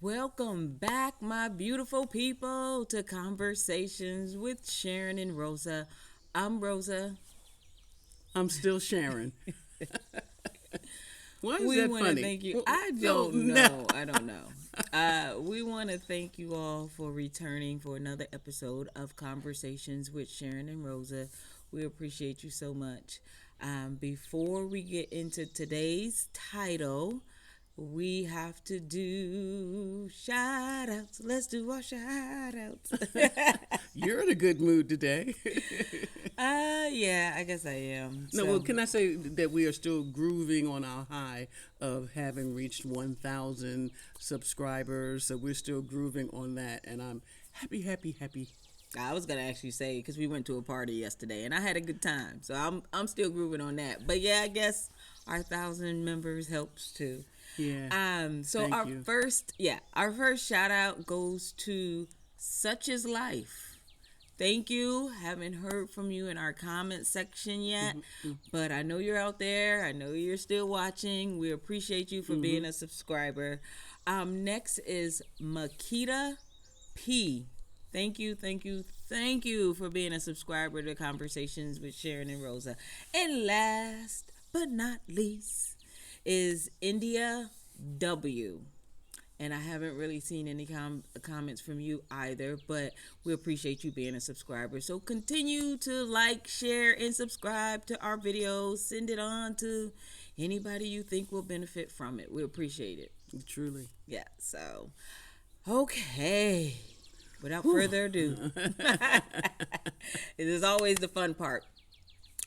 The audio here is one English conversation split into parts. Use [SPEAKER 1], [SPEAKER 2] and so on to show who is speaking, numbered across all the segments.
[SPEAKER 1] Welcome back, my beautiful people, to Conversations with Sharyn and Rosa. I'm Rosa.
[SPEAKER 2] I'm still Sharon. Why is
[SPEAKER 1] We
[SPEAKER 2] that
[SPEAKER 1] want to
[SPEAKER 2] funny?
[SPEAKER 1] thank you. I
[SPEAKER 2] Oh,
[SPEAKER 1] don't
[SPEAKER 2] no.
[SPEAKER 1] know. I don't know. We want to thank you all for returning for another episode of Conversations with Sharyn and Rosa. We appreciate you so much. Before we get into today's title, we have to do shout outs. Let's do our shout outs.
[SPEAKER 2] You're in a good mood today.
[SPEAKER 1] Yeah, I guess I am.
[SPEAKER 2] No, well,
[SPEAKER 1] So,
[SPEAKER 2] can I say that we are still grooving on our high of having reached 1,000 subscribers. So we're still grooving on that. And I'm happy, happy, happy.
[SPEAKER 1] I was gonna actually say because we went to a party yesterday and I had a good time, so I'm still grooving on that. But yeah, I guess our 1,000 members helps too.
[SPEAKER 2] Yeah.
[SPEAKER 1] So
[SPEAKER 2] Thank you.
[SPEAKER 1] our first shout out goes to Such is Life. Thank you. Haven't heard from you in our comment section yet, but I know you're out there. I know you're still watching. We appreciate you for being a subscriber. Next is Makita P. Thank you for being a subscriber to Conversations with Sharyn and Rosa. And last but not least is India W. And I haven't really seen any comments from you either, but we appreciate you being a subscriber. So continue to like, share, and subscribe to our videos. Send it on to anybody you think will benefit from it. We appreciate it.
[SPEAKER 2] Truly.
[SPEAKER 1] Yeah, so, okay. Without further ado, it is always the fun part.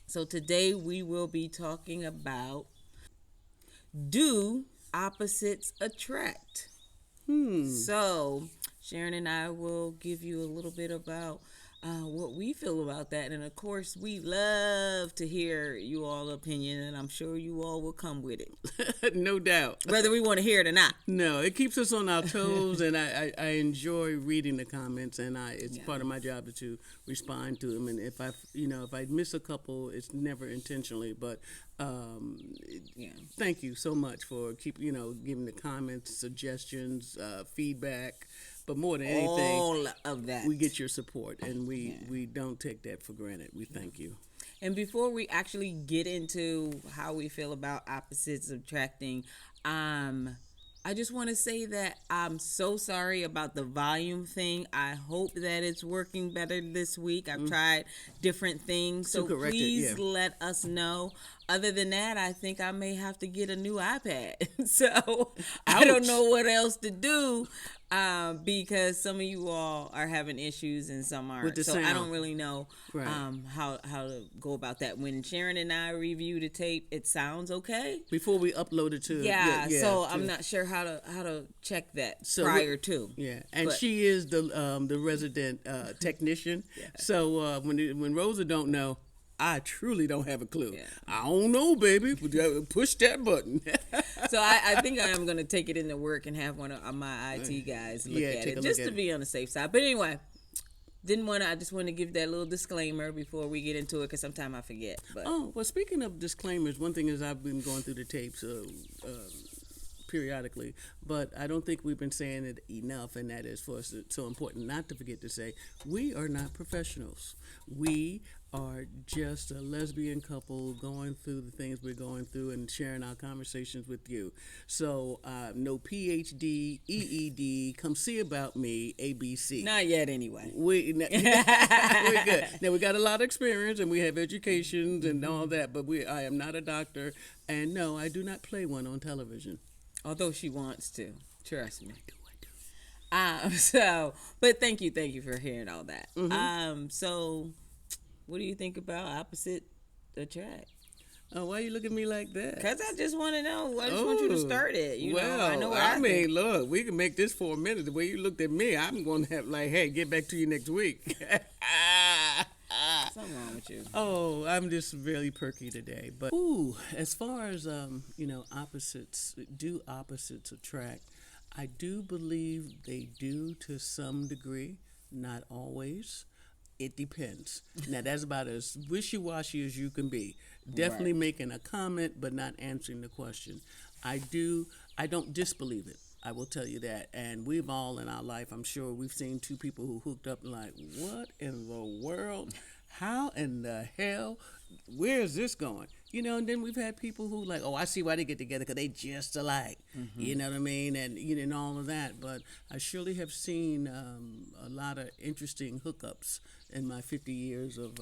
[SPEAKER 1] So today we will be talking about, do opposites attract? So, Sharyn and I will give you a little bit about what we feel about that. And of course, we love to hear you all opinion, and I'm sure you all will come with it,
[SPEAKER 2] No doubt.
[SPEAKER 1] whether we want to hear it or not.
[SPEAKER 2] No, it keeps us on our toes, and I enjoy reading the comments, and it's
[SPEAKER 1] Yeah.
[SPEAKER 2] part of my job to respond to them. And if I miss a couple, it's never intentionally, but
[SPEAKER 1] Yeah.
[SPEAKER 2] thank you so much for giving the comments, suggestions, feedback. But more than anything,
[SPEAKER 1] All of that.
[SPEAKER 2] we get your support, and we don't take that for granted. We thank you.
[SPEAKER 1] And before we actually get into how we feel about opposites attracting, I just want to say that I'm so sorry about the volume thing. I hope that it's working better this week. I've tried different things, so
[SPEAKER 2] correct it,
[SPEAKER 1] please
[SPEAKER 2] yeah.
[SPEAKER 1] let us know. Other than that, I think I may have to get a new iPad. So I don't
[SPEAKER 2] Ouch.
[SPEAKER 1] know what else to do because some of you all are having issues and some aren't.
[SPEAKER 2] With the
[SPEAKER 1] So I
[SPEAKER 2] sound.
[SPEAKER 1] don't really know
[SPEAKER 2] Right.
[SPEAKER 1] how to go about that. When Sharyn and I review the tape, it sounds okay.
[SPEAKER 2] Before we upload it to
[SPEAKER 1] So
[SPEAKER 2] to-
[SPEAKER 1] I'm not sure how to check that
[SPEAKER 2] So
[SPEAKER 1] prior to.
[SPEAKER 2] Yeah, and
[SPEAKER 1] But-
[SPEAKER 2] she is the resident technician. So when Rosa don't know, I truly don't have a clue.
[SPEAKER 1] Yeah.
[SPEAKER 2] I don't know, baby. Push that button.
[SPEAKER 1] So I think I am going to take it into work and have one of my IT guys look
[SPEAKER 2] Yeah,
[SPEAKER 1] at
[SPEAKER 2] take a
[SPEAKER 1] it
[SPEAKER 2] look
[SPEAKER 1] just
[SPEAKER 2] at
[SPEAKER 1] to
[SPEAKER 2] it.
[SPEAKER 1] be on the safe side. But anyway, I just want to give that little disclaimer before we get into it because sometimes I forget. But
[SPEAKER 2] Oh, well, speaking of disclaimers, one thing is I've been going through the tapes periodically, but I don't think we've been saying it enough, and that is for us so important not to forget to say we are not professionals. We are just a lesbian couple going through the things we're going through and sharing our conversations with you. So no PhD, EED, come see about me, ABC.
[SPEAKER 1] not yet anyway.
[SPEAKER 2] We're good. Now we got a lot of experience and we have educations and all that, but I am not a doctor, and no, I do not play one on television.
[SPEAKER 1] Although she wants to. Trust me.
[SPEAKER 2] I do.
[SPEAKER 1] But thank you for hearing all that. So, what do you think about opposite attract?
[SPEAKER 2] Oh, why you look at me like that?
[SPEAKER 1] Because I just want to know. I just want you to start it. I know what I
[SPEAKER 2] mean,
[SPEAKER 1] think.
[SPEAKER 2] look, we can make this for a minute. The way you looked at me, I'm going to have hey, get back to you next week.
[SPEAKER 1] Something wrong with you.
[SPEAKER 2] Oh, I'm just really perky today. But as far as opposites, do opposites attract? I do believe they do to some degree, not always. It depends. Now that's about as wishy-washy as you can be. Definitely
[SPEAKER 1] Right.
[SPEAKER 2] making a comment but not answering the question. I don't disbelieve it. I will tell you that. And we've all in our life, I'm sure, we've seen two people who hooked up and like, what in the world? How in the hell? Where is this going? And then we've had people who like, oh, I see why they get together because they just alike. You know what I mean? And and all of that. But I surely have seen a lot of interesting hookups in my 50 years of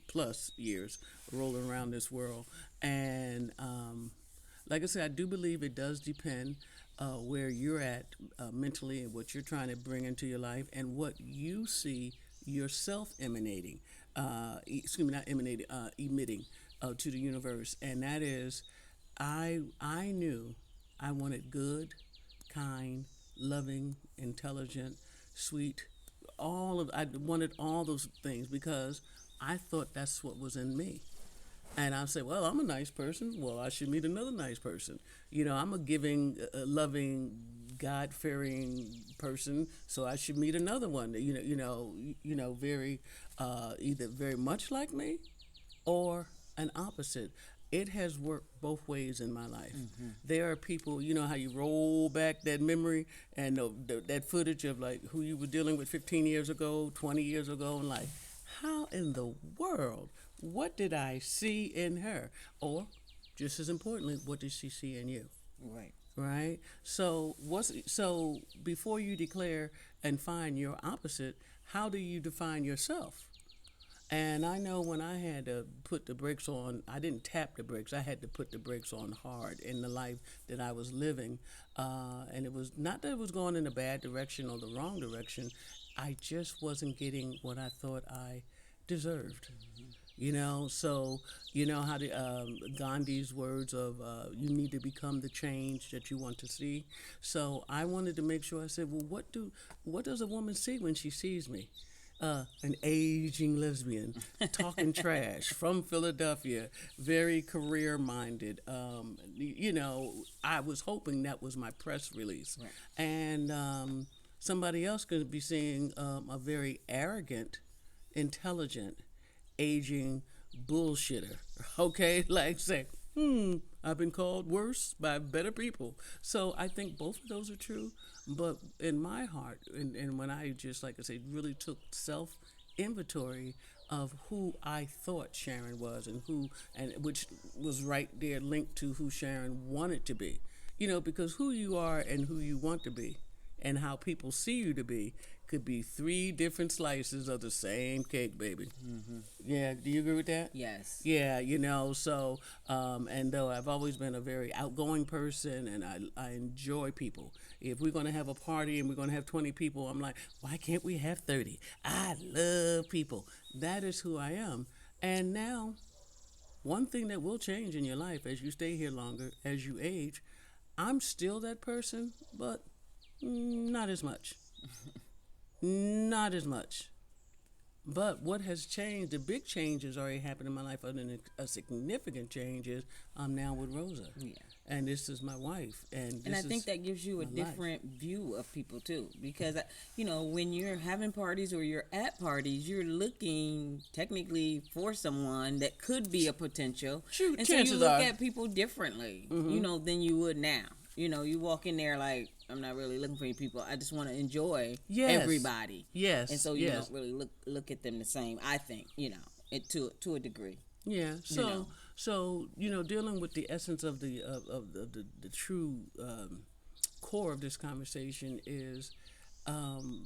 [SPEAKER 2] plus years rolling around this world. And like I said, I do believe it does depend where you're at mentally and what you're trying to bring into your life and what you see yourself emanating, not emanating, emitting to the universe. And that is, I knew I wanted good, kind, loving, intelligent, sweet, I wanted all those things because I thought that's what was in me. And I say, well, I'm a nice person. Well, I should meet another nice person. I'm a giving, loving, God-fearing person, so I should meet another one. Very, either very much like me, or an opposite. It has worked both ways in my life. There are people, how you roll back that memory and that footage of like who you were dealing with 15 years ago, 20 years ago, and like, how in the world? What did I see in her? Or, just as importantly, what did she see in you?
[SPEAKER 1] Right.
[SPEAKER 2] Right? So before you declare and find your opposite, how do you define yourself? And I know when I had to put the brakes on, I didn't tap the brakes. I had to put the brakes on hard in the life that I was living. And it was not that it was going in a bad direction or the wrong direction. I just wasn't getting what I thought I deserved. So how Gandhi's words of you need to become the change that you want to see. So I wanted to make sure I said, well, what does a woman see when she sees me? An aging lesbian talking trash from Philadelphia, very career minded. I was hoping that was my press release.
[SPEAKER 1] Right.
[SPEAKER 2] And somebody else could be seeing a very arrogant, intelligent, aging bullshitter. Okay, like say, I've been called worse by better people. So I think both of those are true. But in my heart, and when I just, like I say, really took self inventory of who I thought Sharyn was and which was right there linked to who Sharyn wanted to be. Because who you are and who you want to be and how people see you to be could be three different slices of the same cake, baby. Yeah, do you agree with that?
[SPEAKER 1] Yes.
[SPEAKER 2] Yeah, so, and though I've always been a very outgoing person and I enjoy people. If we're going to have a party and we're going to have 20 people, I'm like, why can't we have 30? I love people. That is who I am. And now, one thing that will change in your life as you stay here longer, as you age, I'm still that person, but not as much. Not as much. But what has changed, the big changes already happened in my life, other than a significant change is I'm now with Rosa.
[SPEAKER 1] Yeah.
[SPEAKER 2] And this is my wife. And
[SPEAKER 1] I think that gives you a different view of people too. Because, when you're having parties or you're at parties, you're looking technically for someone that could be a potential.
[SPEAKER 2] True,
[SPEAKER 1] and so you look at people differently, than you would now. You walk in there like, I'm not really looking for any people. I just want to enjoy everybody.
[SPEAKER 2] Yes.
[SPEAKER 1] And so you don't really look at them the same, I think, to a degree.
[SPEAKER 2] Yeah. So dealing with the essence of the true core of this conversation is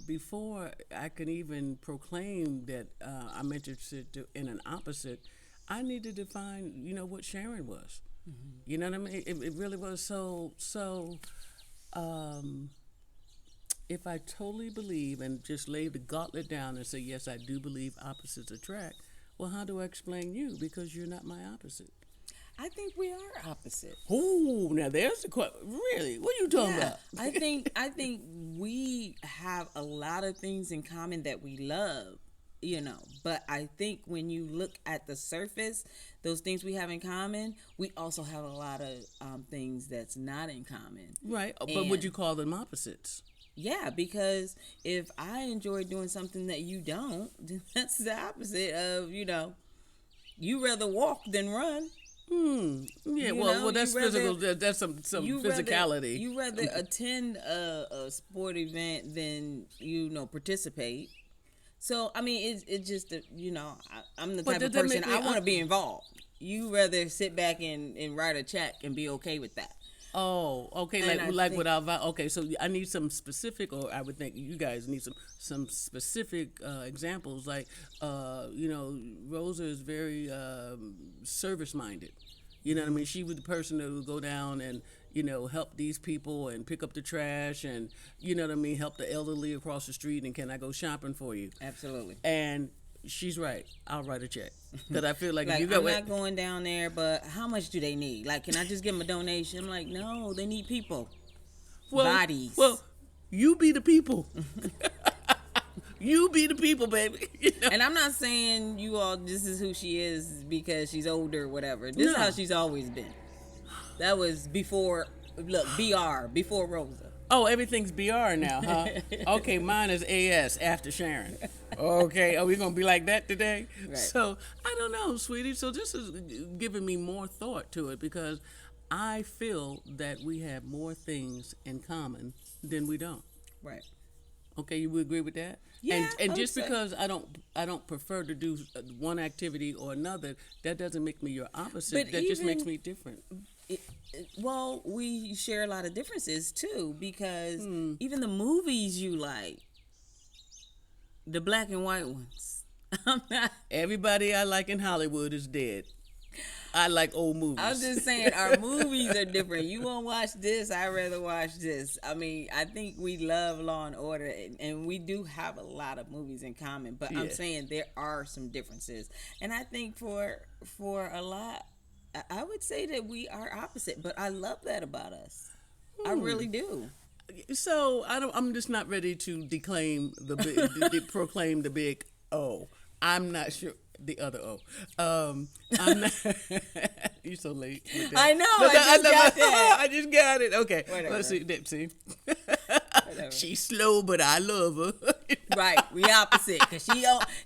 [SPEAKER 2] before I can even proclaim that I'm interested in an opposite, I need to define, what Sharyn was. You know what I mean? It really was so. If I totally believe and just lay the gauntlet down and say, yes, I do believe opposites attract, well, how do I explain you? Because you're not my opposite.
[SPEAKER 1] I think we are opposite.
[SPEAKER 2] Oh, now there's the question. Really? What are you talking about?
[SPEAKER 1] I think we have a lot of things in common that we love. But I think when you look at the surface, those things we have in common, we also have a lot of things that's not in common.
[SPEAKER 2] Right. But would you call them opposites?
[SPEAKER 1] Yeah, because if I enjoy doing something that you don't, then that's the opposite of, you rather walk than run.
[SPEAKER 2] Yeah,
[SPEAKER 1] You
[SPEAKER 2] well,
[SPEAKER 1] know,
[SPEAKER 2] well, that's
[SPEAKER 1] you rather-
[SPEAKER 2] physical. That's some physicality.
[SPEAKER 1] You rather attend a sport event than participate. So I mean, it's just I'm the
[SPEAKER 2] But
[SPEAKER 1] type
[SPEAKER 2] does
[SPEAKER 1] of
[SPEAKER 2] that
[SPEAKER 1] person
[SPEAKER 2] make me
[SPEAKER 1] I want to be involved. You rather sit back and write a check and be okay with that.
[SPEAKER 2] Oh, okay.
[SPEAKER 1] And I
[SPEAKER 2] Like
[SPEAKER 1] think-
[SPEAKER 2] without okay. So I need some specific, or I would think you guys need some specific examples. Like, Rosa is very service minded. You know what I mean? She was the person that would go down and help these people and pick up the trash and help the elderly across the street. And can I go shopping for you?
[SPEAKER 1] Absolutely.
[SPEAKER 2] And she's right. I'll write a check because I feel like,
[SPEAKER 1] Like,
[SPEAKER 2] if you go.
[SPEAKER 1] I'm not going down there, but how much do they need? Like, can I just give them a donation? I'm like, no, they need people. Bodies.
[SPEAKER 2] Well, you be the people. You be the people, baby.
[SPEAKER 1] And I'm not saying you all, this is who she is because she's older or whatever. This is
[SPEAKER 2] No.
[SPEAKER 1] how she's always been. That was before, before Rosa.
[SPEAKER 2] Oh, everything's BR now, huh? Okay, mine is AS after Sharyn. Okay, are we going to be like that today?
[SPEAKER 1] Right.
[SPEAKER 2] So, I don't know, sweetie. So, this is giving me more thought to it because I feel that we have more things in common than we don't.
[SPEAKER 1] Right.
[SPEAKER 2] Okay, you would agree with that?
[SPEAKER 1] Yeah,
[SPEAKER 2] And
[SPEAKER 1] I
[SPEAKER 2] just
[SPEAKER 1] would say.
[SPEAKER 2] because I don't prefer to do one activity or another, that doesn't make me your opposite.
[SPEAKER 1] But
[SPEAKER 2] That just makes
[SPEAKER 1] even-
[SPEAKER 2] me different.
[SPEAKER 1] Well, we share a lot of differences too because even the movies you like, the black and white ones. I'm not.
[SPEAKER 2] Everybody I like in Hollywood is dead. I like old movies.
[SPEAKER 1] I'm just saying our movies are different. You won't watch this, I'd rather watch this. I mean, I think we love Law and Order, and we do have a lot of movies in common. But I'm
[SPEAKER 2] Yeah.
[SPEAKER 1] saying there are some differences, and I think for a lot, I would say that we are opposite. But I love that about us. I really do.
[SPEAKER 2] So I'm just not ready to declaim proclaim the big O. I'm not sure the other O. I'm not. You're so late. With that.
[SPEAKER 1] I know. I just got that.
[SPEAKER 2] I just got it. Okay.
[SPEAKER 1] Whatever.
[SPEAKER 2] Let's see. She's slow, but I love her.
[SPEAKER 1] Right, we opposite because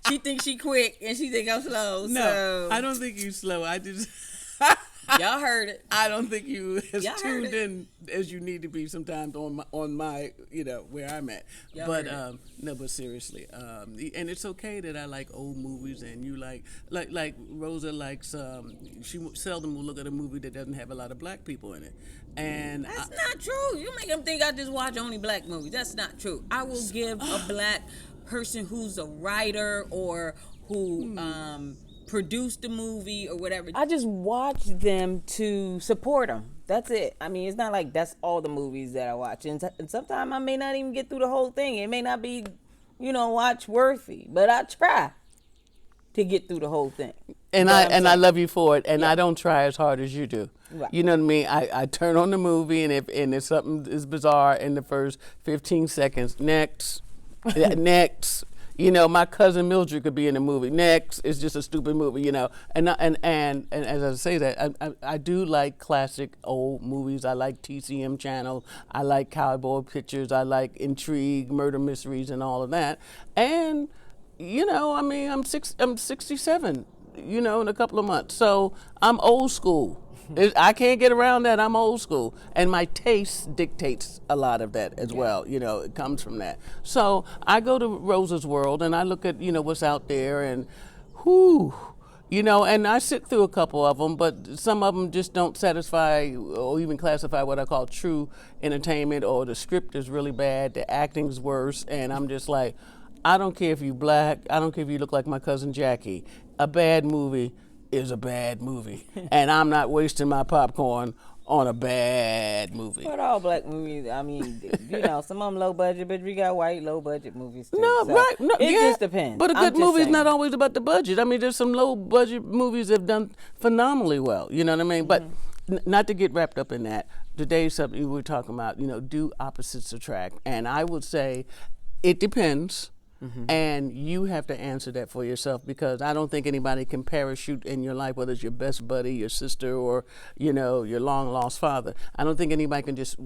[SPEAKER 1] she thinks she quick and she think I'm slow.
[SPEAKER 2] No,
[SPEAKER 1] so
[SPEAKER 2] I don't think you slow. I just.
[SPEAKER 1] y'all heard it.
[SPEAKER 2] I don't think you as
[SPEAKER 1] Y'all heard
[SPEAKER 2] tuned
[SPEAKER 1] it.
[SPEAKER 2] in as you need to be sometimes on my where I'm at.
[SPEAKER 1] Y'all
[SPEAKER 2] But
[SPEAKER 1] heard
[SPEAKER 2] no, but seriously, and it's okay that I like old movies and you like Rosa likes. She seldom will look at a movie that doesn't have a lot of black people in it, and
[SPEAKER 1] That's not true. You make them think I just watch only black movies. That's not true. I will give a black person who's a writer or who produced the movie or whatever. I just watch them to support them. That's it. I mean, it's not like that's all the movies that I watch. And sometimes I may not even get through the whole thing. It may not be, watch worthy, but I try to get through the whole thing.
[SPEAKER 2] And
[SPEAKER 1] But I'm
[SPEAKER 2] I
[SPEAKER 1] sorry.
[SPEAKER 2] love you for it, and I don't try as hard as you do.
[SPEAKER 1] Right.
[SPEAKER 2] You know what I mean? I turn on the movie, and if something is bizarre in the first 15 seconds, next, next. My cousin Mildred could be in the movie. Next, it's just a stupid movie, And as I say that, I do like classic old movies. I like TCM channel. I like cowboy pictures. I like intrigue, murder mysteries, and all of that. And I'm 67. In a couple of months, so I'm old school. I can't get around that. I'm old school, and my taste dictates a lot of that as well. It comes from that. So I go to Rosa's World and I look at what's out there, and and I sit through a couple of them, but some of them just don't satisfy or even classify what I call true entertainment, or the script is really bad, the acting's worse, and I'm just like, I don't care if you black, I don't care if you look like my cousin Jackie. A bad movie is a bad movie, and I'm not wasting my popcorn on a bad movie.
[SPEAKER 1] But all black movies, I mean, some of them low budget, but we got white low budget movies too.
[SPEAKER 2] No,
[SPEAKER 1] so
[SPEAKER 2] right. No,
[SPEAKER 1] it
[SPEAKER 2] yeah.
[SPEAKER 1] just depends.
[SPEAKER 2] But a
[SPEAKER 1] I'm
[SPEAKER 2] good
[SPEAKER 1] just
[SPEAKER 2] movie is
[SPEAKER 1] saying.
[SPEAKER 2] not always about the budget. I mean, there's some low budget movies that have done phenomenally well. You know what I mean? But not to get wrapped up in that. Today's something we were talking about, do opposites attract? And I would say it depends. And you have to answer that for yourself, because I don't think anybody can parachute in your life, whether it's your best buddy, your sister, or, your long lost father. I don't think anybody can just,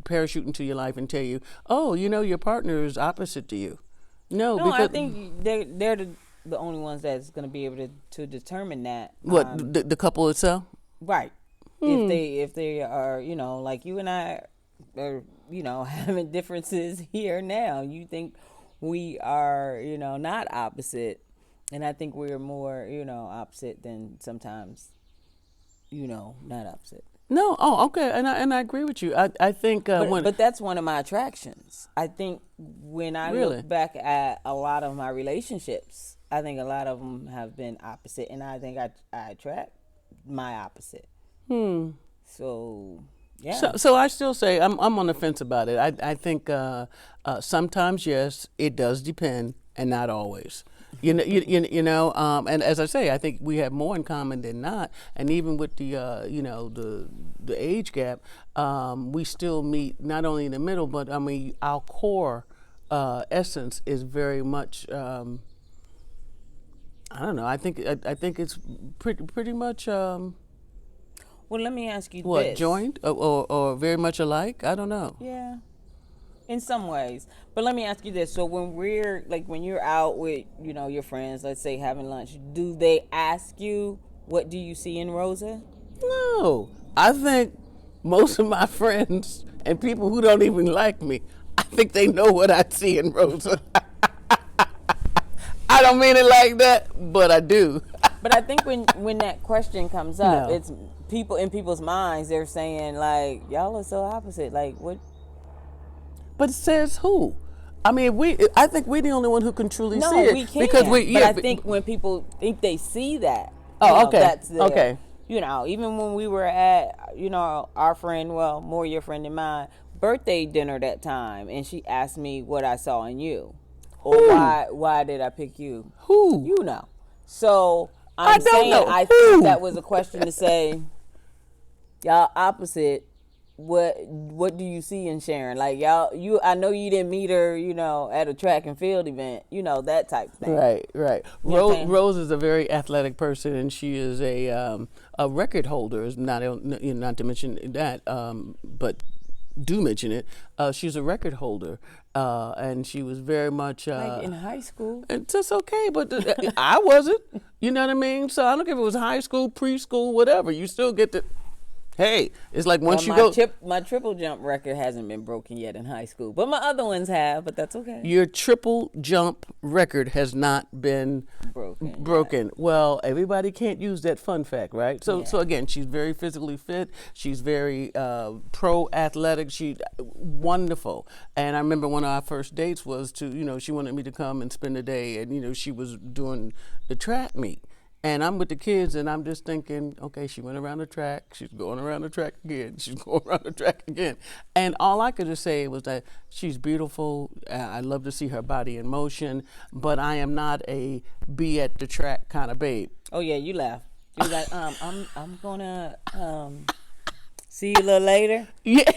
[SPEAKER 2] parachute into your life and tell you, oh, your partner is opposite to you. No,
[SPEAKER 1] No,
[SPEAKER 2] because
[SPEAKER 1] I think they're the only ones that's going to be able to determine that.
[SPEAKER 2] What, the couple itself?
[SPEAKER 1] Right. If they are, like you and I are, having differences here now. You think we are, not opposite, and I think we're more, opposite than sometimes, not opposite.
[SPEAKER 2] No, oh, okay, and I agree with you. I think
[SPEAKER 1] But that's one of my attractions. I think when I
[SPEAKER 2] Really?
[SPEAKER 1] look back at a lot of my relationships, I think a lot of them have been opposite, and I think I attract my opposite. So, yeah.
[SPEAKER 2] So I still say I'm on the fence about it. I think sometimes yes, it does depend, and not always. And as I say, I think we have more in common than not. And even with the the age gap, we still meet not only in the middle, but I mean our core essence is very much. I don't know. I think it's pretty much.
[SPEAKER 1] Well, let me ask you
[SPEAKER 2] What,
[SPEAKER 1] this.
[SPEAKER 2] joined or very much alike? I don't know.
[SPEAKER 1] Yeah, in some ways. But let me ask you this. So when you're out with, your friends, let's say having lunch, do they ask you, what do you see in Rosa?
[SPEAKER 2] No. I think most of my friends and people who don't even like me, I think they know what I see in Rosa. I don't mean it like that, but I do.
[SPEAKER 1] But I think when that question comes up,
[SPEAKER 2] No.
[SPEAKER 1] it's people's minds, they're saying, like, y'all are so opposite. Like, what?
[SPEAKER 2] But it says who? I mean, I think we're the only one who can truly
[SPEAKER 1] No,
[SPEAKER 2] see it.
[SPEAKER 1] we can.
[SPEAKER 2] Because
[SPEAKER 1] but I think when people think they see that,
[SPEAKER 2] Okay.
[SPEAKER 1] that's the,
[SPEAKER 2] Okay.
[SPEAKER 1] Even when we were at, our friend, well, more your friend than mine, birthday dinner that time, and she asked me what I saw in you, or why did I pick you?
[SPEAKER 2] Who?
[SPEAKER 1] You know. So
[SPEAKER 2] I
[SPEAKER 1] I'm
[SPEAKER 2] don't
[SPEAKER 1] saying
[SPEAKER 2] know.
[SPEAKER 1] I
[SPEAKER 2] Who?
[SPEAKER 1] think that was a question to say, y'all opposite. What do you see in Sharyn? Like, I know you didn't meet her, at a track and field event, that type thing.
[SPEAKER 2] Right.
[SPEAKER 1] You know what I'm saying?
[SPEAKER 2] Rose is a very athletic person, and she is a record holder. Not to mention that, but do mention it. She's a record holder, and she was very much
[SPEAKER 1] Like in high school.
[SPEAKER 2] It's just okay, but I wasn't. You know what I mean? So I don't care if it was high school, preschool, whatever. You still get to. Hey, it's like once
[SPEAKER 1] Well,
[SPEAKER 2] you go.
[SPEAKER 1] my triple jump record hasn't been broken yet in high school, but my other ones have. But that's okay.
[SPEAKER 2] Your triple jump record has not been broken. Well, everybody can't use that fun fact, right? So again, she's very physically fit. She's very pro athletic. She's wonderful. And I remember one of our first dates was she wanted me to come and spend the day, and she was doing the track meet. And I'm with the kids, and I'm just thinking, okay, she went around the track. She's going around the track again. She's going around the track again. And all I could just say was that she's beautiful. I love to see her body in motion, but I am not a be at the track kind of babe.
[SPEAKER 1] Oh yeah, you laugh. You're like, I'm gonna see you a little later.
[SPEAKER 2] Yeah,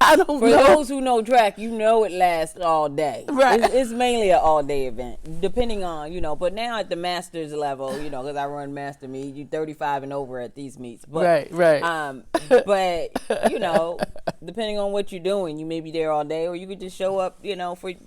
[SPEAKER 2] I don't
[SPEAKER 1] For
[SPEAKER 2] know.
[SPEAKER 1] those who know track, it lasts all day.
[SPEAKER 2] Right.
[SPEAKER 1] It's mainly an all day event, depending on, but now at the masters level, because I run master meet, you 35 and over at these meets. But,
[SPEAKER 2] Right.
[SPEAKER 1] But, depending on what you're doing, you may be there all day, or you could just show up,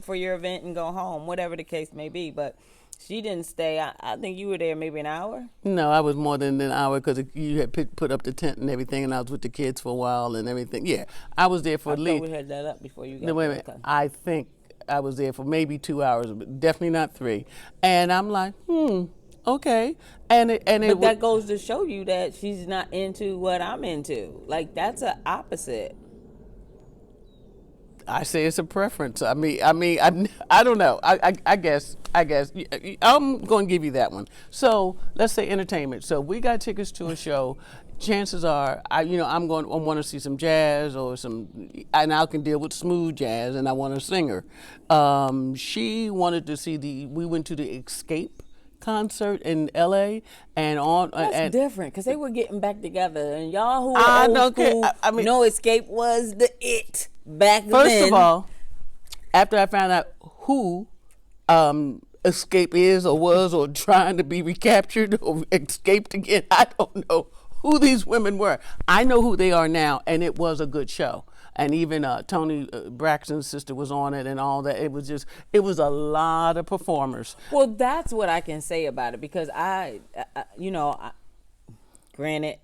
[SPEAKER 1] for your event and go home, whatever the case may be. But she didn't stay. I think you were there maybe an hour.
[SPEAKER 2] No, I was more than an hour because you had put up the tent and everything, and I was with the kids for a while and everything. Yeah, I was there for at least.
[SPEAKER 1] We had that up before you got
[SPEAKER 2] No, wait a minute. I think I was there for maybe 2 hours, but definitely not 3. And I'm like, okay. But
[SPEAKER 1] that goes to show you that she's not into what I'm into. Like, that's an opposite.
[SPEAKER 2] I say it's a preference. I don't know. I guess I'm going to give you that one. So let's say entertainment. So we got tickets to a show. Chances are, I want to see some jazz or and I can deal with smooth jazz, and I want a singer. She wanted to see we went to the Escape concert in L.A.
[SPEAKER 1] That's different, because they were getting back together, and y'all who
[SPEAKER 2] I
[SPEAKER 1] were old
[SPEAKER 2] don't care.
[SPEAKER 1] school
[SPEAKER 2] I mean,
[SPEAKER 1] know Escape was the it back then.
[SPEAKER 2] First of all, after I found out who Escape is or was or trying to be recaptured or escaped again, I don't know who these women were. I know who they are now, and it was a good show. and even Tony Braxton's sister was on it and all that. It was a lot of performers.
[SPEAKER 1] Well, that's what I can say about it because granted,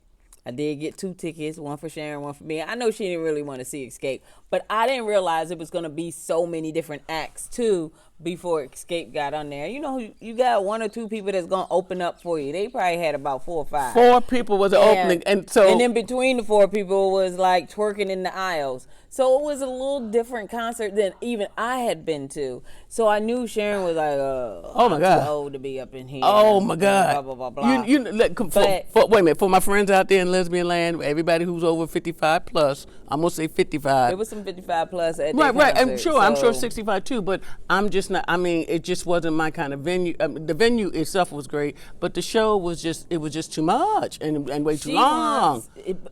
[SPEAKER 1] I did get 2 tickets, one for Sharyn, one for me. I know she didn't really want to see Escape, but I didn't realize it was going to be so many different acts too before Escape got on there. You got 1 or 2 people that's going to open up for you. They probably had about 4 or 5.
[SPEAKER 2] 4 people was the opening, and
[SPEAKER 1] then between the 4 people was like twerking in the aisles. So it was a little different concert than even I had been to. So I knew Sharyn was like,
[SPEAKER 2] oh my God,
[SPEAKER 1] too old to be up in here.
[SPEAKER 2] Oh my God,
[SPEAKER 1] blah blah blah blah.
[SPEAKER 2] Wait a minute, for my friends out there in lesbian land, everybody who's over 55 plus, I'm gonna say 55.
[SPEAKER 1] There was some 55 plus at
[SPEAKER 2] right,
[SPEAKER 1] concert,
[SPEAKER 2] I'm sure 65 too. But I'm just not. I mean, it just wasn't my kind of venue. The venue itself was great, but the show was just too much and way too long.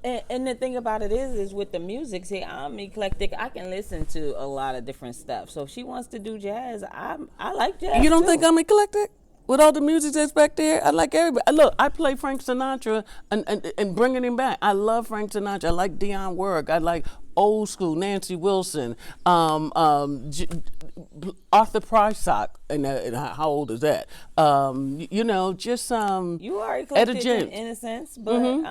[SPEAKER 1] And the thing about it is with the music, see, I'm eclectic. I can listen to a lot of different stuff. So if she wants to do jazz, I like jazz.
[SPEAKER 2] You don't
[SPEAKER 1] too.
[SPEAKER 2] think I'm eclectic? With all the music that's back there, I like everybody. Look, I play Frank Sinatra and bringing him back. I love Frank Sinatra. I like Dionne Warwick. I like old school Nancy Wilson, Arthur Prysock, and how old is that? Just
[SPEAKER 1] You are eclectic in a sense, but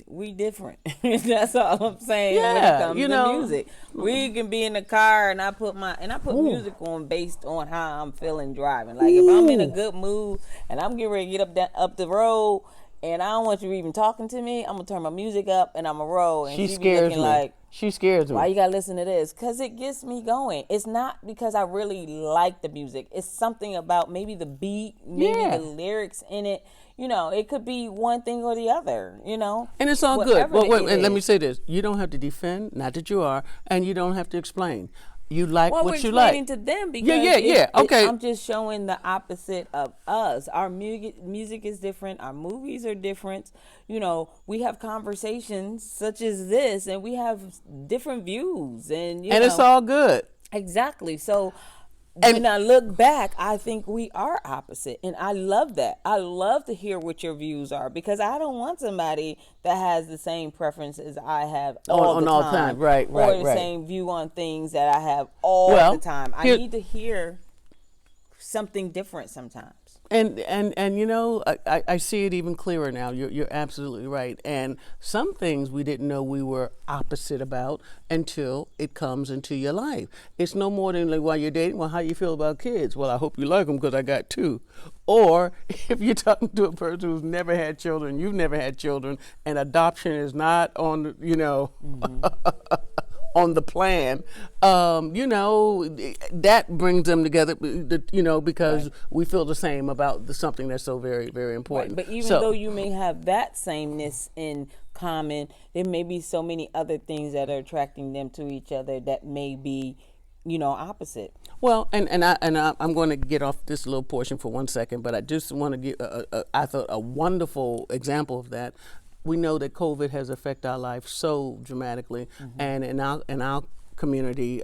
[SPEAKER 1] we different. That's all I'm saying.
[SPEAKER 2] Yeah,
[SPEAKER 1] when it comes to music, we can be in the car and I put music on based on how I'm feeling driving. Like if I'm in a good mood and I'm getting ready to get up the road and I don't want you even talking to me, I'm gonna turn my music up and I'm gonna roll. And
[SPEAKER 2] she scares me.
[SPEAKER 1] Like,
[SPEAKER 2] she scares me.
[SPEAKER 1] Why you gotta listen to this? Because it gets me going. It's not because I really like the music. It's something about maybe the beat, maybe the lyrics in it. It could be one thing or the other,
[SPEAKER 2] And it's all good. But wait, let me say this. You don't have to defend, not that you are, and you don't have to explain. You like what you like.
[SPEAKER 1] We're explaining to them because
[SPEAKER 2] okay.
[SPEAKER 1] I'm just showing the opposite of us. Our music is different. Our movies are different. We have conversations such as this, and we have different views, and
[SPEAKER 2] it's all good.
[SPEAKER 1] Exactly. So. When I look back, I think we are opposite. And I love that. I love to hear what your views are because I don't want somebody that has the same preference as I have all the time.
[SPEAKER 2] Right.
[SPEAKER 1] Or the same view on things that I have all the time. I need to hear something different sometimes.
[SPEAKER 2] And I see it even clearer now. You're absolutely right. And some things we didn't know we were opposite about until it comes into your life. It's no more than like while you're dating, well, how you feel about kids? Well, I hope you like them because I got 2. Or if you're talking to a person who's never had children, you've never had children, and adoption is not on, on the plan, that brings them together, because we feel the same about something that's so very, very important.
[SPEAKER 1] Right. But even though you may have that sameness in common, there may be so many other things that are attracting them to each other that may be, opposite.
[SPEAKER 2] Well, and I'm going to get off this little portion for 1 second, but I just want to give, I thought, a wonderful example of that. We know that COVID has affected our life so dramatically, and in our community,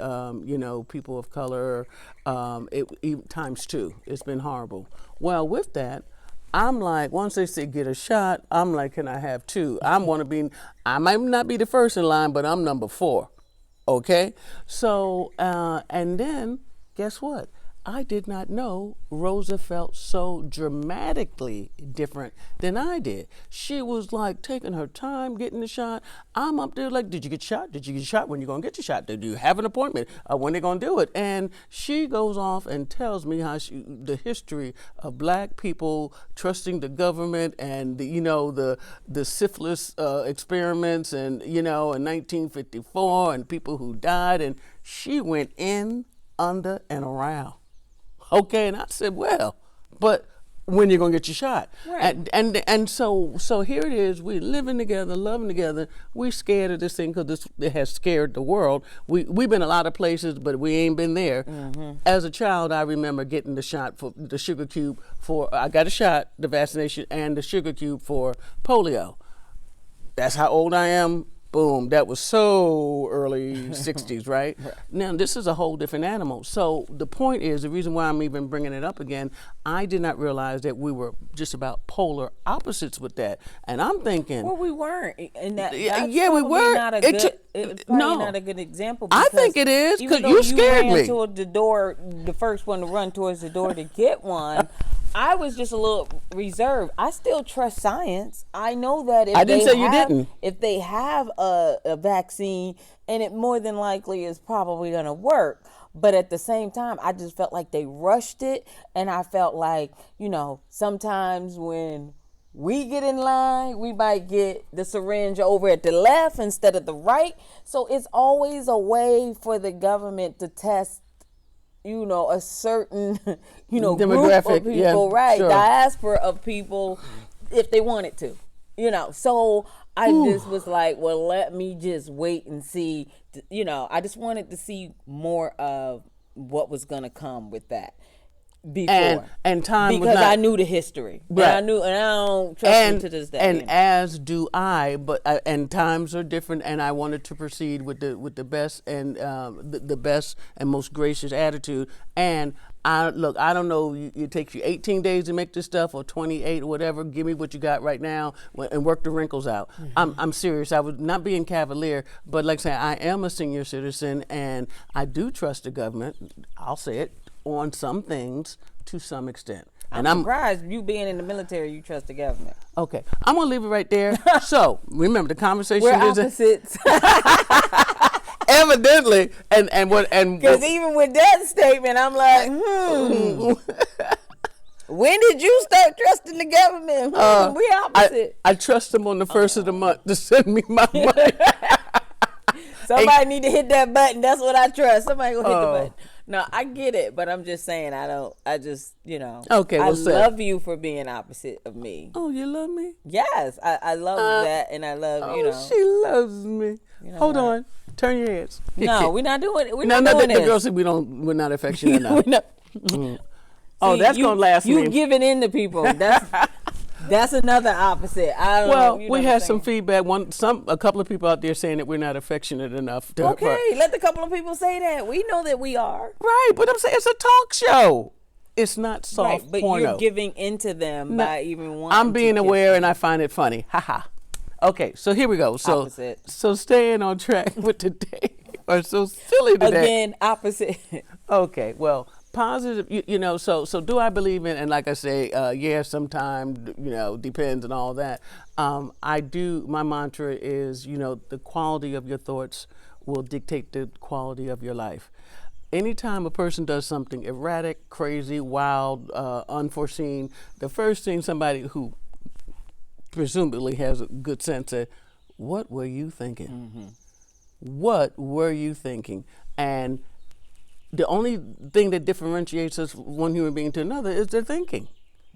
[SPEAKER 2] people of color, times 2. It's been horrible. Well, with that, I'm like, once they say get a shot, I'm like, can I have 2? I might not be the first in line, but I'm number 4. Okay, so and then guess what? I did not know Rosa felt so dramatically different than I did. She was like taking her time getting the shot. I'm up there like, did you get shot? Did you get shot? When you going to get your shot? Do you have an appointment? When they going to do it? And she goes off and tells me how the history of black people trusting the government and the syphilis experiments and in 1954 and people who died, and she went in, under, and around. Okay, and I said, well, but when you gonna get your shot?
[SPEAKER 1] Right.
[SPEAKER 2] And so here it is. We living together, loving together. We scared of this thing because it has scared the world. We've been a lot of places, but we ain't been there. As a child, I remember getting the shot for the sugar cube I got a shot, the vaccination, and the sugar cube for polio. That's how old I am. boom, that was so early 60s, right? Now, this is a whole different animal. So the point is, the reason why I'm even bringing it up again, I did not realize that we were just about polar opposites with that. And I'm thinking,
[SPEAKER 1] Well, we weren't, and that's
[SPEAKER 2] yeah, we
[SPEAKER 1] probably
[SPEAKER 2] were.
[SPEAKER 1] Not a good, it's probably not a good example.
[SPEAKER 2] I think it is,
[SPEAKER 1] even
[SPEAKER 2] because
[SPEAKER 1] though
[SPEAKER 2] you scared
[SPEAKER 1] ran
[SPEAKER 2] me.
[SPEAKER 1] toward the door, the first one to run towards the door to get one. I was just a little reserved. I still trust science. I know that
[SPEAKER 2] I didn't say you didn't.
[SPEAKER 1] If they have a vaccine, and it more than likely is probably going to work. But at the same time, I just felt like they rushed it. And I felt like, sometimes when we get in line, we might get the syringe over at the left instead of the right. So it's always a way for the government to test a certain,
[SPEAKER 2] demographic
[SPEAKER 1] group of people,
[SPEAKER 2] yeah,
[SPEAKER 1] right?
[SPEAKER 2] Sure.
[SPEAKER 1] Diaspora of people, if they wanted to, So I just was like, well, let me just wait and see. I just wanted to see more of what was going to come with that before.
[SPEAKER 2] And time
[SPEAKER 1] because
[SPEAKER 2] was not,
[SPEAKER 1] I knew the history.
[SPEAKER 2] Right.
[SPEAKER 1] And I don't trust them to this day.
[SPEAKER 2] And as do I, but and times are different, and I wanted to proceed with the best and the best and most gracious attitude. And I don't know. It takes you 18 days to make this stuff, or 28, or whatever. Give me what you got right now, and work the wrinkles out. Mm-hmm. I'm serious. I was not being cavalier, but like I say, I am a senior citizen, and I do trust the government. I'll say it on some things to some extent.
[SPEAKER 1] I'm surprised you being in the military, you trust the government.
[SPEAKER 2] Okay, I'm gonna leave it right there. So remember, the conversation
[SPEAKER 1] We're
[SPEAKER 2] is
[SPEAKER 1] opposites.
[SPEAKER 2] Evidently, and
[SPEAKER 1] because even with that statement, I'm like, when did you start trusting the government? We opposite.
[SPEAKER 2] I trust them on the first of the month to send me my money.
[SPEAKER 1] Somebody need to hit that button. That's what I trust. Somebody go hit the button. No, I get it, but I'm just saying Okay, I love you for being opposite of me.
[SPEAKER 2] Oh, you love me?
[SPEAKER 1] Yes, I love that, and I love,
[SPEAKER 2] she loves me. Hold on. Turn your heads.
[SPEAKER 1] No, we're not doing it. We're not doing this.
[SPEAKER 2] The girl said we're not affectionate enough.
[SPEAKER 1] See,
[SPEAKER 2] that's going to last me.
[SPEAKER 1] You giving in to people. That's another opposite.
[SPEAKER 2] We had some feedback. A couple of people out there saying that we're not affectionate enough.
[SPEAKER 1] Let the couple of people say that. We know that we are.
[SPEAKER 2] Right, but I'm saying it's a talk show. It's not soft
[SPEAKER 1] right, but
[SPEAKER 2] porno.
[SPEAKER 1] You're giving into them by even wanting.
[SPEAKER 2] I'm being aware, and I find it funny. Haha. Okay, so here we go. So staying on track with today, or so silly today.
[SPEAKER 1] Again, opposite.
[SPEAKER 2] Okay, well. Positive, so do I believe in, and like I say, sometimes, depends and all that. I do, my mantra is, the quality of your thoughts will dictate the quality of your life. Anytime a person does something erratic, crazy, wild, unforeseen, the first thing somebody who presumably has a good sense of, what were you thinking? Mm-hmm. What were you thinking? And the only thing that differentiates us one human being to another is their thinking.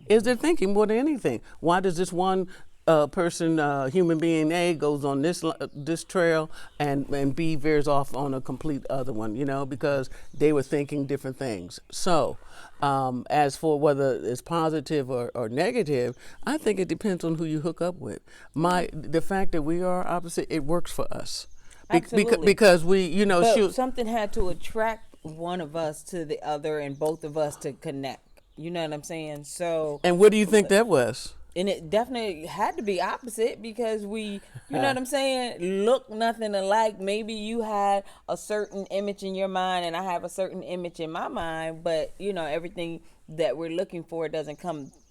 [SPEAKER 2] Is their thinking more than anything? Why does this one person, human being A, goes on this trail and B veers off on a complete other one? Because they were thinking different things. So, as for whether it's positive or negative, I think it depends on who you hook up with. The fact that we are opposite, it works for us.
[SPEAKER 1] Absolutely.
[SPEAKER 2] Because we,
[SPEAKER 1] but something had to attract one of us to the other and both of us to connect. You know what I'm saying? So.
[SPEAKER 2] And what do you think that was?
[SPEAKER 1] And it definitely had to be opposite because we, you know what I'm saying, look nothing alike. Maybe you had a certain image in your mind and I have a certain image in my mind, but everything that we're looking for doesn't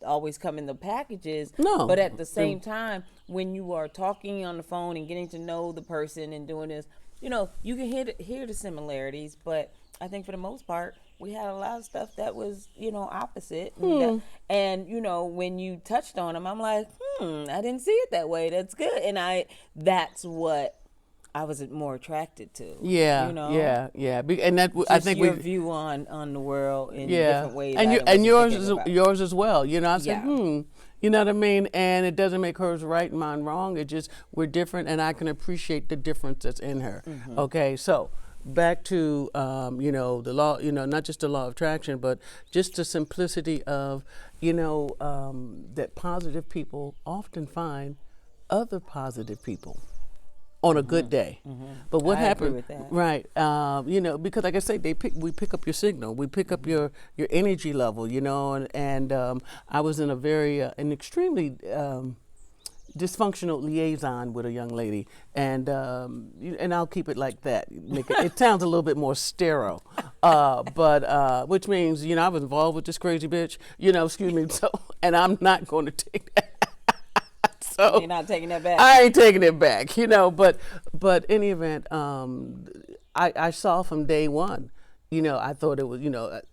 [SPEAKER 1] always come in the packages.
[SPEAKER 2] No.
[SPEAKER 1] But at the same time, when you are talking on the phone and getting to know the person and doing this, you can hear the similarities, but I think for the most part, we had a lot of stuff that was, opposite. And when you touched on them, I'm like, I didn't see it that way. That's good. And that's what I was more attracted to.
[SPEAKER 2] Yeah, yeah. And that
[SPEAKER 1] just
[SPEAKER 2] I think
[SPEAKER 1] your view on the world in different ways.
[SPEAKER 2] And yours as well. I said, You know what I mean? And it doesn't make hers right and mine wrong. It just, we're different, and I can appreciate the difference that's in her. Mm-hmm. Okay, so back to, the law, not just the law of attraction, but just the simplicity of, that positive people often find other positive people. on a good day. But what
[SPEAKER 1] I agree
[SPEAKER 2] happened?
[SPEAKER 1] with that.
[SPEAKER 2] Right. Because like I say, we pick up your signal. We pick up your energy level. And I was in a very an extremely dysfunctional liaison with a young lady, and I'll keep it like that. It sounds a little bit more sterile, but which means I was involved with this crazy bitch. Excuse me. So, and I'm not going to take that. So
[SPEAKER 1] You're not taking that back.
[SPEAKER 2] I ain't taking it back. But in any event, I saw from day one. I thought it was.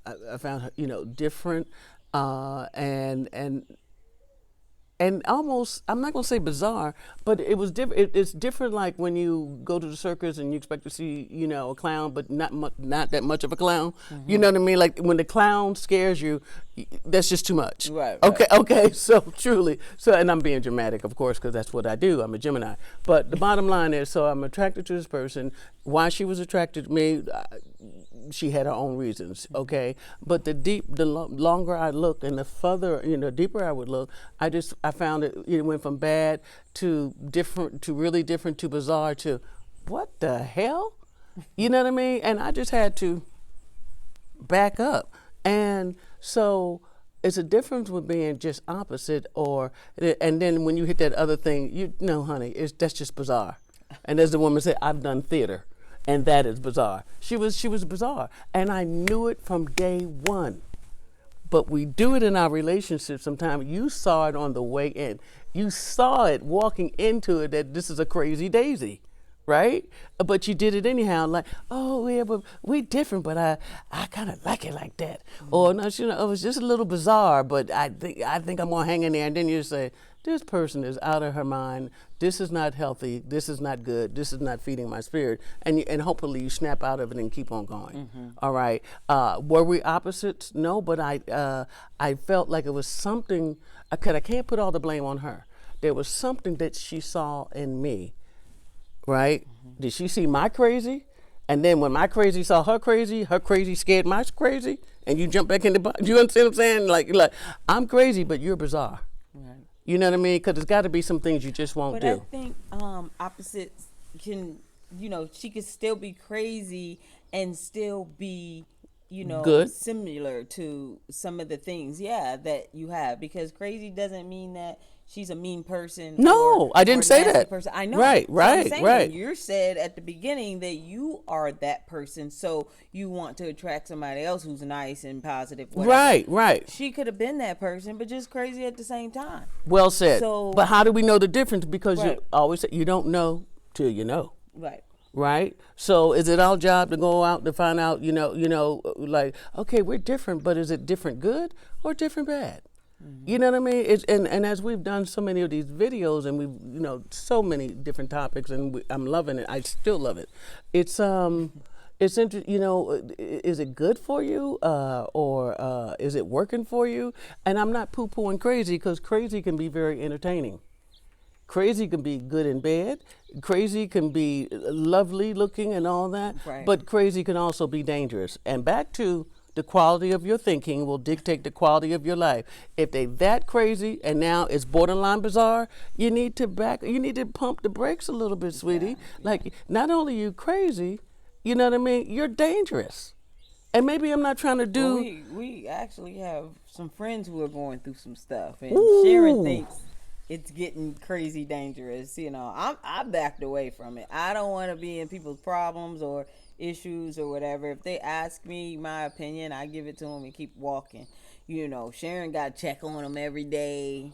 [SPEAKER 2] I found her. Different, and almost, I'm not going to say bizarre, but it was different. It's different like when you go to the circus and you expect to see, a clown, but not that much of a clown. You know what I mean? Like when the clown scares you, that's just too much.
[SPEAKER 1] Right.
[SPEAKER 2] Okay. So truly, and I'm being dramatic, of course, because that's what I do. I'm a Gemini. But the bottom line is, so I'm attracted to this person. Why she was attracted to me, she had her own reasons, okay? But the longer I looked and the further, deeper I would look, I found it went from bad to different, to really different, to bizarre, to what the hell? You know what I mean? And I just had to back up. And so it's a difference with being just opposite, and then when you hit that other thing, honey, that's just bizarre. And as the woman said, I've done theater. And that is bizarre. She was bizarre. And I knew it from day one. But we do it in our relationship sometimes. You saw it on the way in. You saw it walking into it that this is a crazy daisy, right? But you did it anyhow, like, oh, yeah, but we different, but I kind of like it like that. Or, no, it was just a little bizarre, but I think I'm going to hang in there. And then you say, this person is out of her mind. This is not healthy. This is not good. This is not feeding my spirit. And hopefully you snap out of it and keep on going. All right. Were we opposites? No, but I felt like it was something. I can't put all the blame on her. There was something that she saw in me. Right? Did she see my crazy? And then when my crazy saw her crazy scared my crazy, and you jump back in the box. You understand what I'm saying? Like I'm crazy, but you're bizarre. Right. You know what I mean? Because there's got to be some things you just won't do.
[SPEAKER 1] But I think opposites can, she could still be crazy and still be,
[SPEAKER 2] good,
[SPEAKER 1] similar to some of the things, that you have. Because crazy doesn't mean that she's a mean person.
[SPEAKER 2] No, I didn't say that.
[SPEAKER 1] Person. I know.
[SPEAKER 2] Right.
[SPEAKER 1] You said at the beginning that you are that person, so you want to attract somebody else who's nice and positive. Whatever.
[SPEAKER 2] Right.
[SPEAKER 1] She could have been that person, but just crazy at the same time.
[SPEAKER 2] Well said.
[SPEAKER 1] So,
[SPEAKER 2] but how do we know the difference? Because you always say you don't know till you know.
[SPEAKER 1] Right.
[SPEAKER 2] Right. So is it our job to go out to find out? Like, okay, we're different, but is it different good or different bad? You know what I mean? And as we've done so many of these videos, and we've so many different topics, and I'm loving it. I still love it. It's interesting. Is it good for you, or is it working for you? And I'm not poo-pooing crazy, because crazy can be very entertaining. Crazy can be good and bad. Crazy can be lovely looking and all that.
[SPEAKER 1] Right.
[SPEAKER 2] But crazy can also be dangerous. And back to the quality of your thinking will dictate the quality of your life. If they that crazy and now it's borderline bizarre, you need to pump the brakes a little bit, sweetie. Yeah. Like, not only you crazy, you know what I mean? You're dangerous. And maybe I'm not trying to do.
[SPEAKER 1] Well, we actually have some friends who are going through some stuff, and
[SPEAKER 2] Ooh.
[SPEAKER 1] Sharyn thinks it's getting crazy dangerous. I backed away from it. I don't want to be in people's problems or issues or whatever. If they ask me my opinion, I give it to them and keep walking. Sharyn got to check on them every day,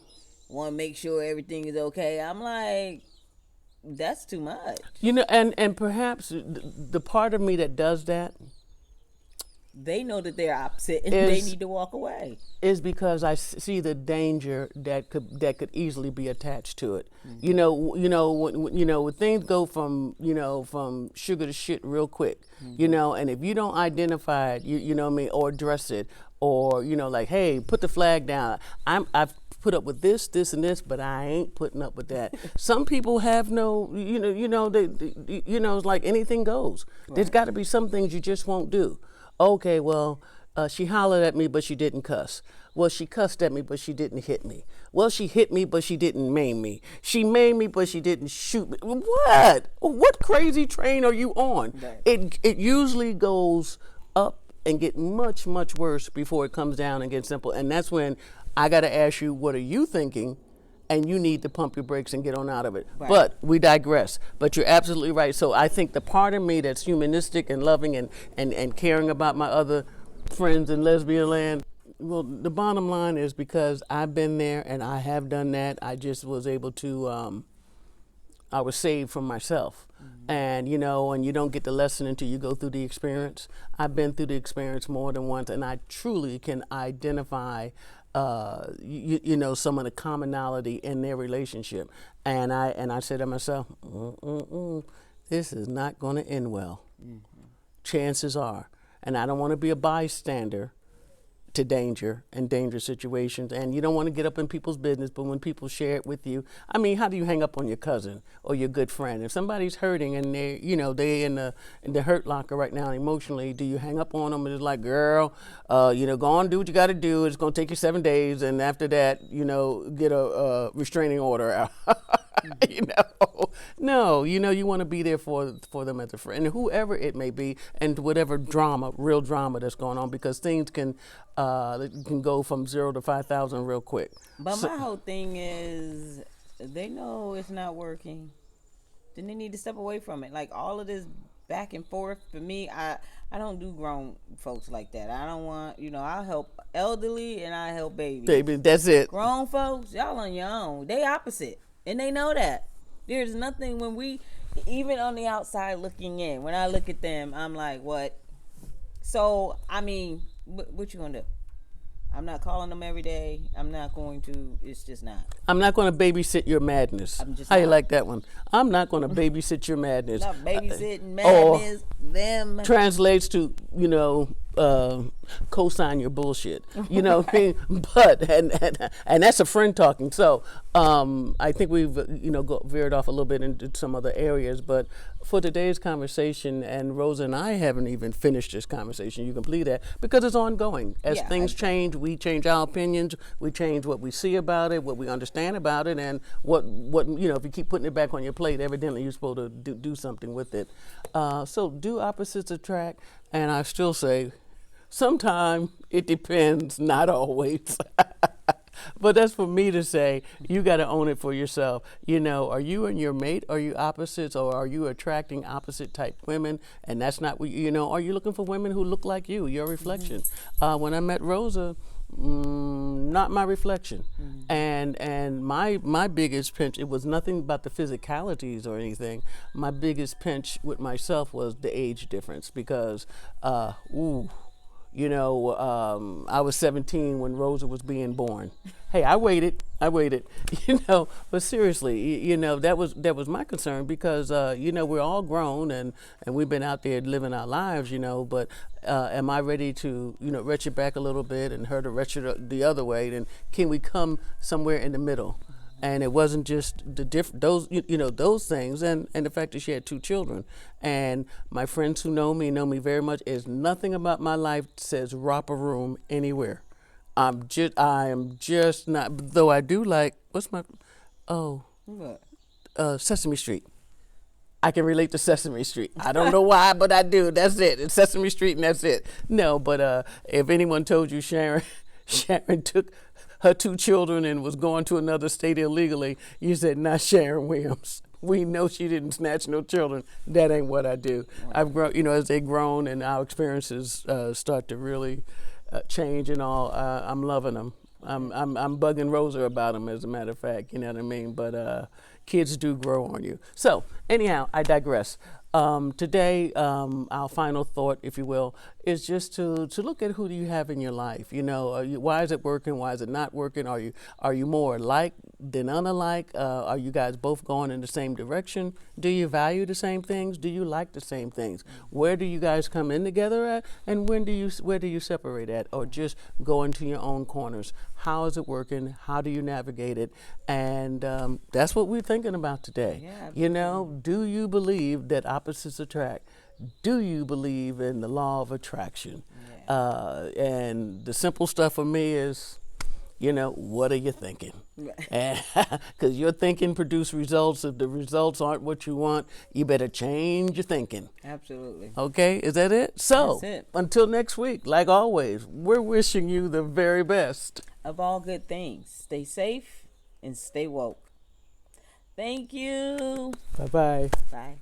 [SPEAKER 1] want to make sure everything is okay. I'm like, that's too much.
[SPEAKER 2] And perhaps the part of me that does that,
[SPEAKER 1] they know that they're opposite and they need to walk away.
[SPEAKER 2] Is because I see the danger that could easily be attached to it. When things go from sugar to shit real quick. And if you don't identify it, you know what I mean, or address it, or like, hey, put the flag down. I've put up with this, and this, but I ain't putting up with that. Some people have no, it's like anything goes. Right. There's got to be some things you just won't do. Okay, well, She hollered at me, but she didn't cuss. Well, she cussed at me, but she didn't hit me. Well, she hit me, but she didn't maim me. She maimed me, but she didn't shoot me. What? What crazy train are you on?
[SPEAKER 1] Right.
[SPEAKER 2] It usually goes up and get much, much worse before it comes down and gets simple. And that's when I got to ask you, what are you thinking? And you need to pump your brakes and get on out of it.
[SPEAKER 1] Right.
[SPEAKER 2] But we digress. But you're absolutely right. So I think the part of me that's humanistic and loving and caring about my other friends in lesbian land, well, the bottom line is because I've been there and I have done that, I just was able to, I was saved from myself. And, you know, and you don't get the lesson until you go through the experience. I've been through the experience more than once, and I truly can identify you know, some of the commonality in their relationship. And I said to myself, this is not going to end well. Chances are. And I don't want to be a bystander to danger and dangerous situations. And you don't want to get up in people's business, but when people share it with you, I mean, how do you hang up on your cousin or your good friend? If somebody's hurting and they, you know, they in the hurt locker right now emotionally, do you hang up on them and it's like, girl, you know, go on, do what you got to do. It's going to take you 7 days. And after that, you know, get a restraining order out. You know, no, you know, you want to be there for them as a friend, whoever it may be, and whatever drama, real drama that's going on, because things can go from 0 to 5,000 real quick.
[SPEAKER 1] But my whole thing is, they know it's not working, then they need to step away from it. Like all of this back and forth, for me, I don't do grown folks like that. I don't want, you know, I'll help elderly and I help babies.
[SPEAKER 2] Baby, that's it.
[SPEAKER 1] Grown folks, y'all on your own. They opposite. And they know that. There's nothing when we, even on the outside looking in, when I look at them, I'm like, what? So, I mean, what you gonna do? I'm not calling them every day. I'm not going to, it's just not.
[SPEAKER 2] I'm not going to babysit your madness.
[SPEAKER 1] I'm just
[SPEAKER 2] How you
[SPEAKER 1] not.
[SPEAKER 2] like that one? I'm not going to babysit your madness.
[SPEAKER 1] Not babysitting, madness, them.
[SPEAKER 2] Translates to, you know, co-sign your bullshit. You know what I mean? But, and that's a friend talking. So I think we've, you know, veered off a little bit into some other areas. But for today's conversation, and Rosa and I haven't even finished this conversation, you can believe that, because it's ongoing. As things change, we change our opinions, we change what we see about it, what we understand about it, and what you know, if you keep putting it back on your plate, evidently you're supposed to do something with it. So do opposites attract? And I still say, sometimes it depends, not always. But that's for me to say. You got to own it for yourself. You know, are you and your mate, are you opposites, or are you attracting opposite type women? And that's not what you know. Are you looking for women who look like you, your reflection? When I met Rosa, not my reflection. And my biggest pinch, it was nothing about the physicalities or anything. My biggest pinch with myself was the age difference, because you know, I was 17 when Rosa was being born. Hey, I waited, you know, but seriously, you know, that was my concern, because, you know, we're all grown and we've been out there living our lives, you know, but am I ready to, you know, retch it back a little bit and her to retch it the other way? Then can we come somewhere in the middle? And it wasn't just those, you know, those things, and the fact that she had 2 children. And my friends who know me very much. Is nothing about my life says romper room anywhere. I am just not. Though I do like, what's my, Sesame Street. I can relate to Sesame Street. I don't know why, but I do. That's it. It's Sesame Street, and that's it. No, but if anyone told you Sharyn took her 2 children and was going to another state illegally, you said, not Sharyn Williams. We know she didn't snatch no children. That ain't what I do. I've grown, you know, as they've grown and our experiences start to really change and all. I'm loving them. I'm bugging Rosa about them, as a matter of fact. You know what I mean? But kids do grow on you. So anyhow, I digress. Today, our final thought, if you will, is just to look at who do you have in your life. You know, why is it working? Why is it not working? Are you more alike than unalike? Are you guys both going in the same direction? Do you value the same things? Do you like the same things? Where do you guys come in together at? And where do you separate at? Or just go into your own corners? How is it working? How do you navigate it? And that's what we're thinking about today.
[SPEAKER 1] Yeah,
[SPEAKER 2] you know, do you believe that opposites attract? do you believe in the law of attraction?
[SPEAKER 1] Yeah.
[SPEAKER 2] And the simple stuff for me is, what are you thinking? Because your thinking produces results. If the results aren't what you want, you better change your thinking.
[SPEAKER 1] Absolutely.
[SPEAKER 2] Okay, is that it? So,
[SPEAKER 1] That's it.
[SPEAKER 2] until next week, like always, we're wishing you the very best.
[SPEAKER 1] Of all good things, stay safe and stay woke. Thank you.
[SPEAKER 2] Bye-bye.
[SPEAKER 1] Bye.